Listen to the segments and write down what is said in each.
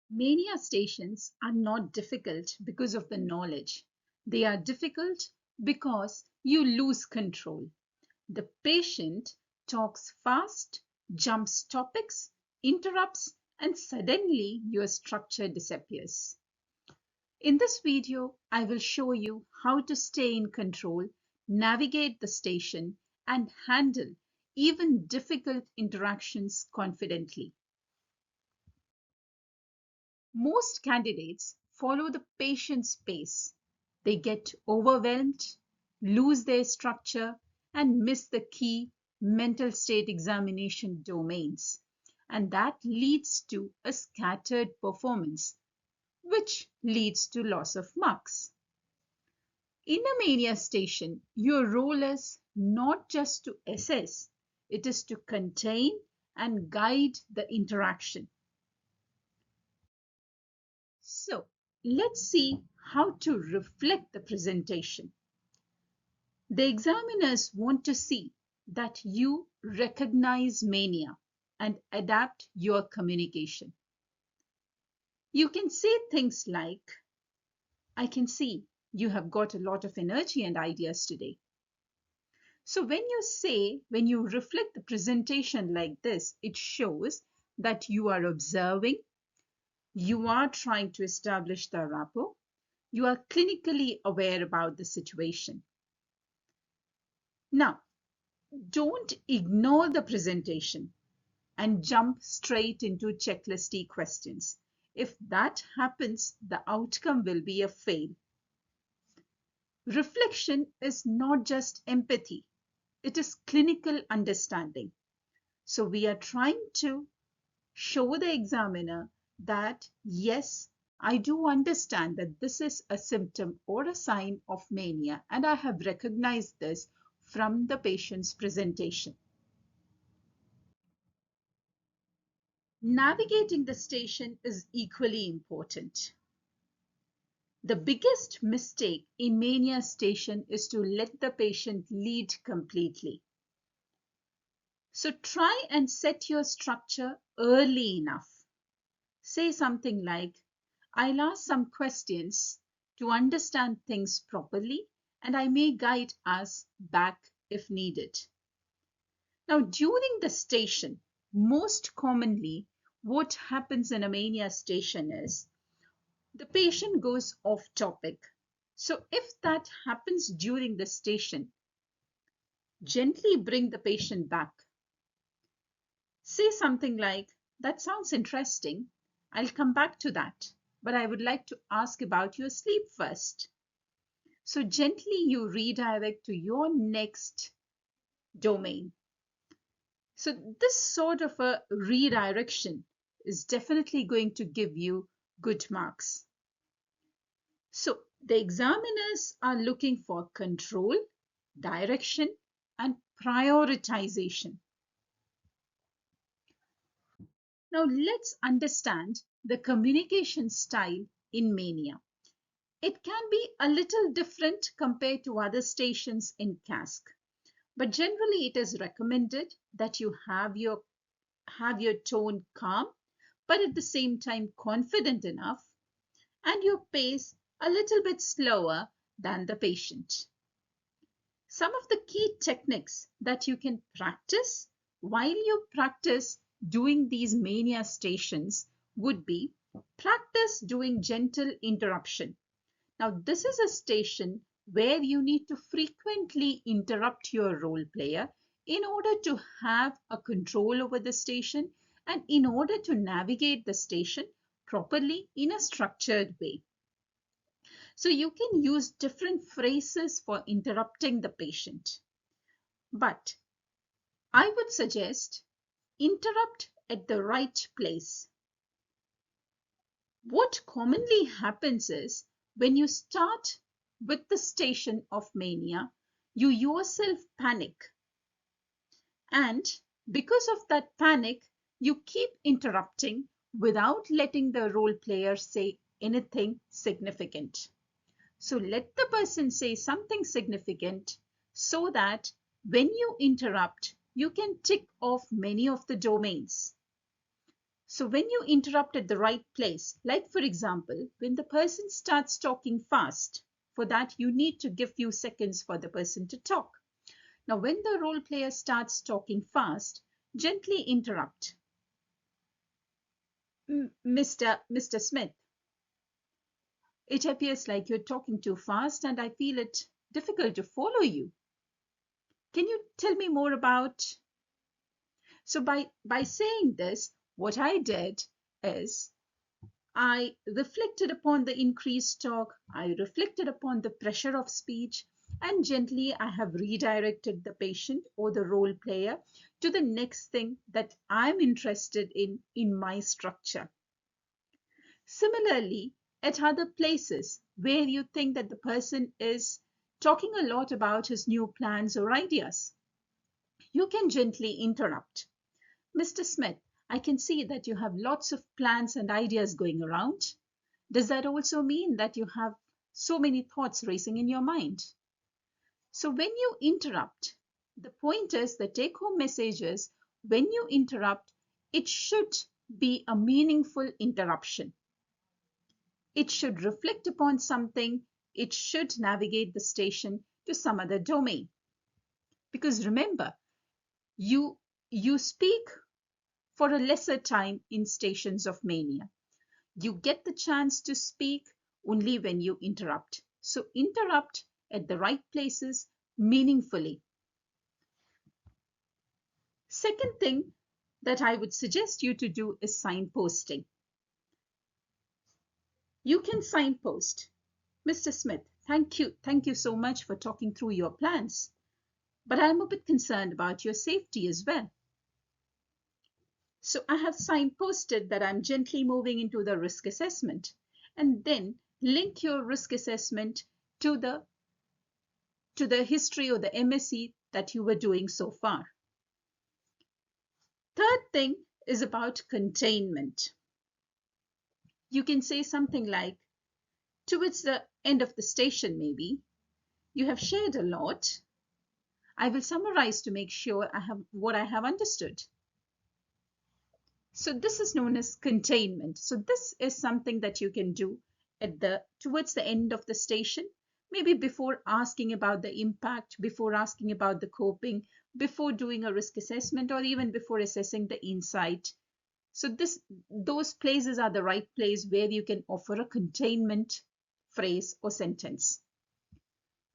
Mania stations are not difficult because of the knowledge. They are difficult because you lose control. The patient talks fast, jumps topics, interrupts, and suddenly your structure disappears. In this video, I will show you how to stay in control, navigate the station, and handle even difficult interactions confidently. Most candidates follow the patient's pace. They get overwhelmed, lose their structure, and miss the key mental state examination domains. And that leads to a scattered performance, which leads to loss of marks. In a mania station, your role is not just to assess, it is to contain and guide the interaction. So let's see how to reflect the presentation. The examiners want to see that you recognize mania and adapt your communication. You can say things like, I can see you have got a lot of energy and ideas today. So when you reflect the presentation like this, it shows that you are observing, you are trying to establish the rapport, you are clinically aware about the situation. Now, don't ignore the presentation and jump straight into checklisty questions. If that happens, the outcome will be a fail. Reflection is not just empathy, it is clinical understanding. So we are trying to show the examiner that, yes, I do understand that this is a symptom or a sign of mania, and I have recognized this from the patient's presentation. Navigating the station is equally important. The biggest mistake in mania station is to let the patient lead completely. So try and set your structure early enough. Say something like, I'll ask some questions to understand things properly, and I may guide us back if needed. Now, during the station, most commonly, what happens in a mania station is the patient goes off topic. So if that happens during the station, gently bring the patient back. Say something like, that sounds interesting. I'll come back to that, but I would like to ask about your sleep first. So gently you redirect to your next domain. So this sort of a redirection is definitely going to give you good marks. So the examiners are looking for control, direction, and prioritization. Now let's understand the communication style in mania. It can be a little different compared to other stations in CASC, but generally it is recommended that you have your tone calm, but at the same time confident enough, and your pace a little bit slower than the patient. Some of the key techniques that you can practice while you practice doing these mania stations would be practice doing gentle interruption. Now, this is a station where you need to frequently interrupt your role player in order to have a control over the station and in order to navigate the station properly in a structured way. So you can use different phrases for interrupting the patient. But I would suggest interrupt at the right place. What commonly happens is when you start with the station of mania, you yourself panic. And because of that panic, you keep interrupting without letting the role player say anything significant. So let the person say something significant so that when you interrupt, you can tick off many of the domains. So when you interrupt at the right place, like for example, when the person starts talking fast, for that you need to give few seconds for the person to talk. Now when the role player starts talking fast, gently interrupt. Mr. Smith, it appears like you're talking too fast and I feel it difficult to follow you. Can you tell me more about? So by saying this, what I did is I reflected upon the increased talk, I reflected upon the pressure of speech, and gently I have redirected the patient or the role player to the next thing that I'm interested in my structure. Similarly, at other places where you think that the person is talking a lot about his new plans or ideas, you can gently interrupt. Mr. Smith, I can see that you have lots of plans and ideas going around. Does that also mean that you have so many thoughts racing in your mind? So when you interrupt, the point is, the take-home message is, when you interrupt, it should be a meaningful interruption. It should reflect upon something. It should navigate the station to some other domain. Because remember, you speak for a lesser time in stations of mania. You get the chance to speak only when you interrupt. So interrupt at the right places meaningfully. Second thing that I would suggest you to do is signposting. You can signpost. Mr. Smith, thank you so much for talking through your plans, but I'm a bit concerned about your safety as well. So I have signposted that I'm gently moving into the risk assessment, and then link your risk assessment to the history or the MSE that you were doing so far. Third thing is about containment. You can say something like, towards the end of the station maybe, you have shared a lot. I will summarize to make sure I have what I have understood. So this is known as containment. So this is something that you can do towards the end of the station, maybe before asking about the impact, before asking about the coping, before doing a risk assessment, or even before assessing the insight. So those places are the right place where you can offer a containment phrase or sentence.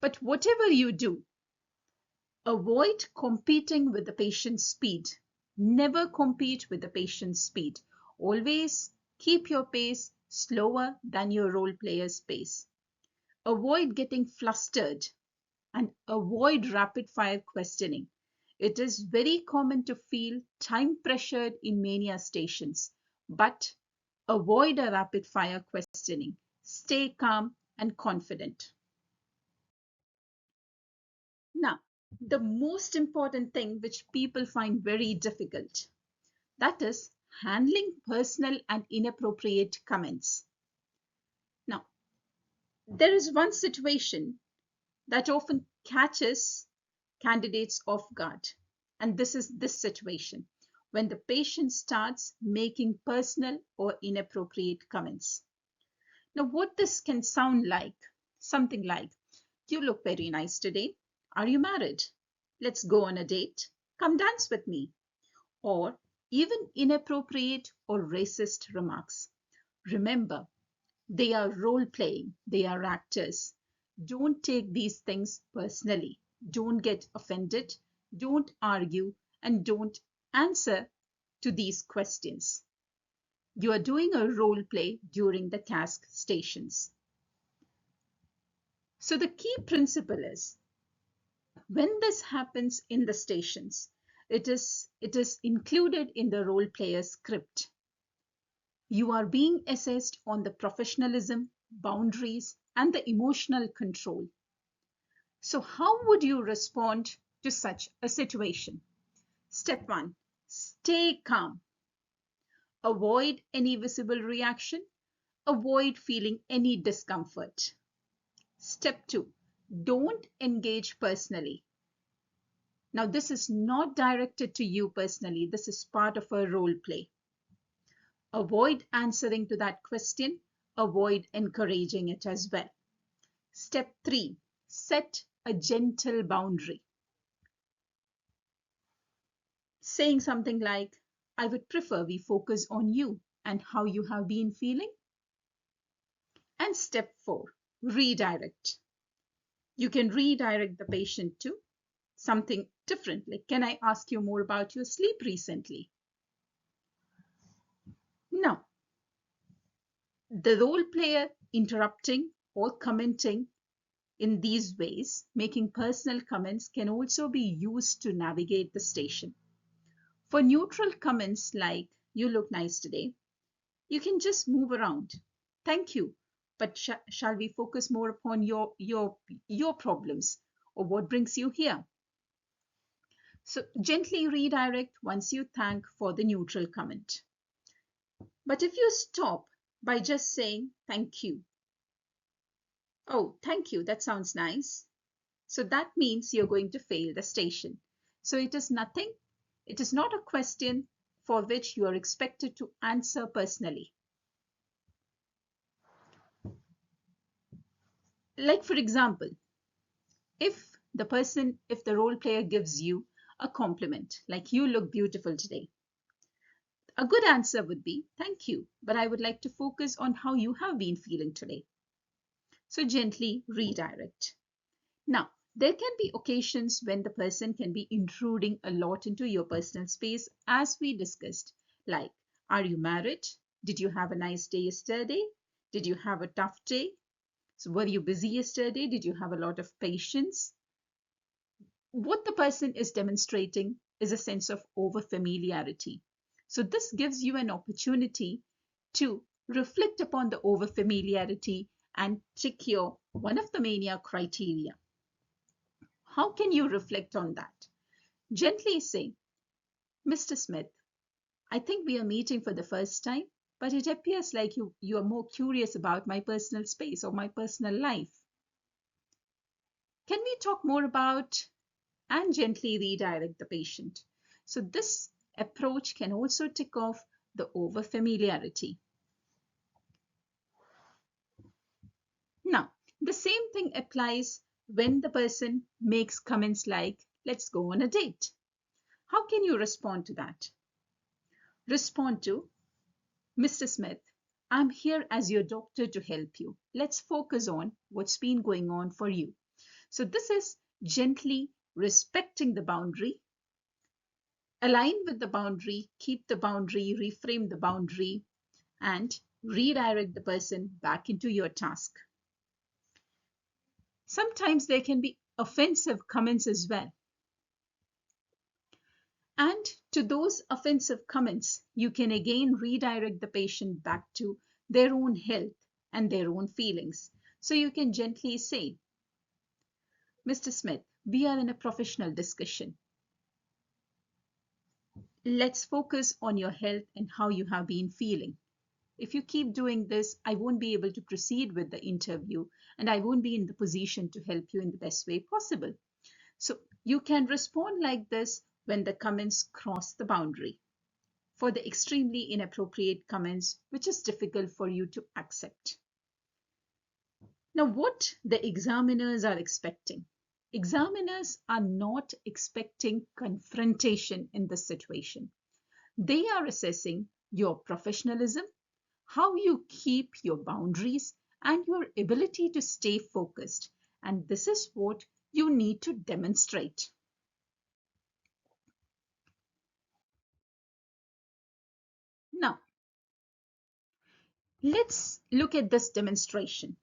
But whatever you do, avoid competing with the patient's speed. Never compete with the patient's speed. Always keep your pace slower than your role player's pace. Avoid getting flustered and avoid rapid fire questioning. It is very common to feel time pressured in mania stations, but avoid a rapid fire questioning. Stay calm and confident. Now, the most important thing which people find very difficult, that is handling personal and inappropriate comments. Now, there is one situation that often catches candidates off guard, and this is this situation, when the patient starts making personal or inappropriate comments. Now, what this can sound like, something like, you look very nice today. Are you married? Let's go on a date. Come dance with me. Or even inappropriate or racist remarks. Remember, they are role playing, they are actors. Don't take these things personally. Don't get offended, don't argue, and don't answer to these questions. You are doing a role play during the CASC stations. So the key principle is, when this happens in the stations, it is included in the role player script. You are being assessed on the professionalism, boundaries, and the emotional control. So how would you respond to such a situation? Step 1, stay calm. Avoid any visible reaction. Avoid feeling any discomfort. Step 2, don't engage personally. Now, this is not directed to you personally. This is part of a role play. Avoid answering to that question. Avoid encouraging it as well. Step 3, set a gentle boundary. Saying something like, I would prefer we focus on you and how you have been feeling. And step 4, redirect. You can redirect the patient to something different. Like, can I ask you more about your sleep recently? Now, the role player interrupting or commenting in these ways, making personal comments, can also be used to navigate the station. For neutral comments like, you look nice today, you can just move around. Thank you, but shall we focus more upon your problems or what brings you here? So gently redirect once you thank for the neutral comment. But if you stop by just saying thank you, oh, thank you, that sounds nice. So that means you're going to fail the station. So it is nothing, it is not a question for which you are expected to answer personally. Like, for example, if the role player gives you a compliment, like you look beautiful today, a good answer would be, thank you, but I would like to focus on how you have been feeling today. So gently redirect. Now, there can be occasions when the person can be intruding a lot into your personal space, as we discussed, like, are you married? Did you have a nice day yesterday? Did you have a tough day? So were you busy yesterday? Did you have a lot of patience? What the person is demonstrating is a sense of overfamiliarity. So this gives you an opportunity to reflect upon the overfamiliarity and secure one of the Mania criteria. How can you reflect on that? Gently say, Mr. Smith, I think we are meeting for the first time, but it appears like you are more curious about my personal space or my personal life. Can we talk more about, and gently redirect the patient? So this approach can also tick off the overfamiliarity. Now, the same thing applies when the person makes comments like, let's go on a date. How can you respond to that? Respond to, Mr. Smith, I'm here as your doctor to help you. Let's focus on what's been going on for you. So this is gently respecting the boundary. Align with the boundary, keep the boundary, reframe the boundary, and redirect the person back into your task. Sometimes there can be offensive comments as well. And to those offensive comments, you can again redirect the patient back to their own health and their own feelings. So you can gently say, Mr. Smith, we are in a professional discussion. Let's focus on your health and how you have been feeling. If you keep doing this, I won't be able to proceed with the interview and I won't be in the position to help you in the best way possible. So you can respond like this when the comments cross the boundary. For the extremely inappropriate comments, which is difficult for you to accept. Now, what the examiners are expecting. Examiners are not expecting confrontation in this situation. They are assessing your professionalism, how you keep your boundaries, and your ability to stay focused. And this is what you need to demonstrate. Now, let's look at this demonstration.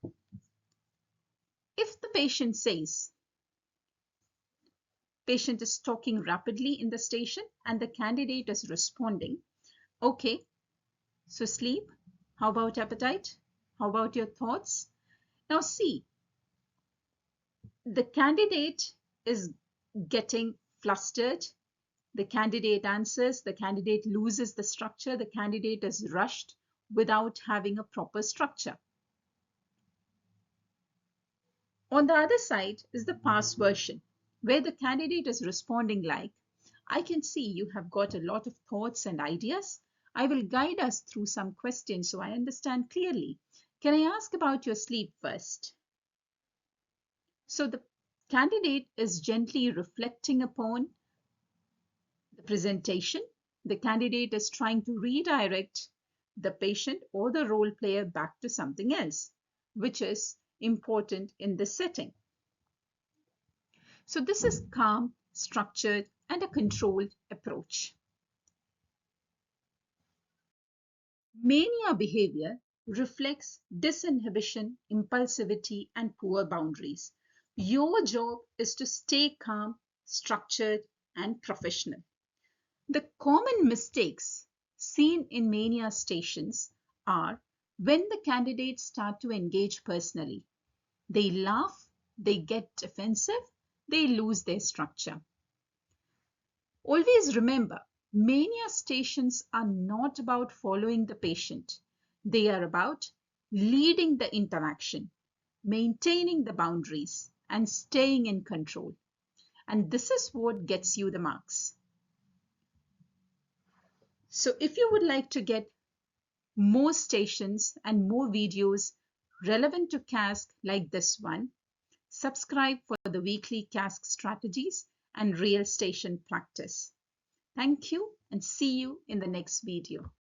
If the patient says, patient is talking rapidly in the station and the candidate is responding, okay, so sleep, how about appetite? How about your thoughts? Now see, the candidate is getting flustered. The candidate answers, the candidate loses the structure, the candidate is rushed without having a proper structure. On the other side is the past version, where the candidate is responding like, I can see you have got a lot of thoughts and ideas. I will guide us through some questions so I understand clearly. Can I ask about your sleep first? So the candidate is gently reflecting upon the presentation. The candidate is trying to redirect the patient or the role player back to something else, which is important in this setting. So this is calm, structured, and a controlled approach. Mania behavior reflects disinhibition, impulsivity, and poor boundaries. Your job is to stay calm, structured, and professional. The common mistakes seen in mania stations are when the candidates start to engage personally. They laugh, they get defensive, they lose their structure. Always remember, mania stations are not about following the patient. They are about leading the interaction, maintaining the boundaries, and staying in control. And this is what gets you the marks. So if you would like to get more stations and more videos relevant to CASC like this one, subscribe for the weekly CASC strategies and real station practice. Thank you and see you in the next video.